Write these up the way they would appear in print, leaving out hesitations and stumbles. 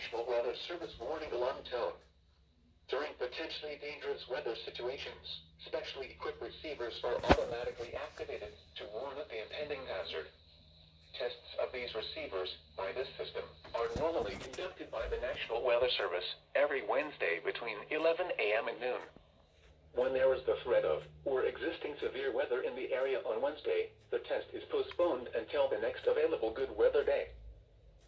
National Weather Service warning alarm tone. During potentially dangerous weather situations, specially equipped receivers are automatically activated to warn of the impending hazard. Tests of these receivers by this system are normally conducted by the National Weather Service every Wednesday between 11 a.m. and noon. When there is the threat of or existing severe weather in the area on Wednesday, the test is postponed until the next available good weather day.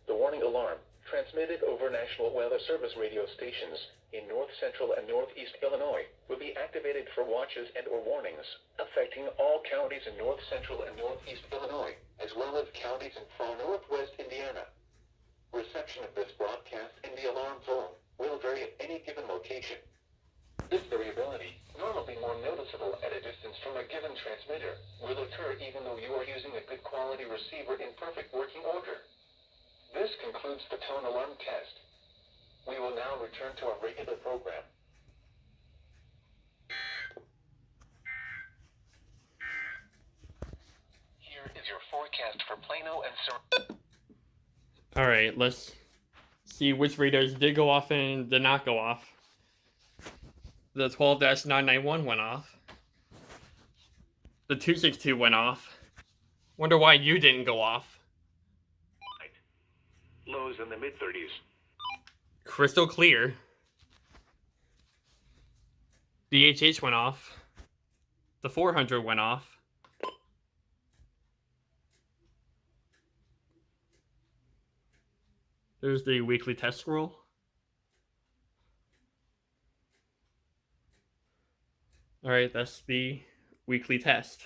The warning alarm, transmitted over National Weather Service radio stations in north central and northeast Illinois, will be activated for watches and/or warnings affecting all counties in north central and northeast Illinois, as well as counties in far northwest Indiana. Reception of this broadcast in the alarm zone will vary at any given location. This variability, normally more noticeable at a distance from a given transmitter, will occur even though you are using a good quality receiver in perfect working order. This concludes the tone alarm test. We will now return to our regular program. Here is your forecast for Plano and Alright, let's see which radars did go off and did not go off. The 12-991 went off. The 262 went off. Wonder why you didn't go off. lows in the mid-30s. Crystal clear. DHH went off. The 400 went off. There's the weekly test scroll. Alright, that's the weekly test.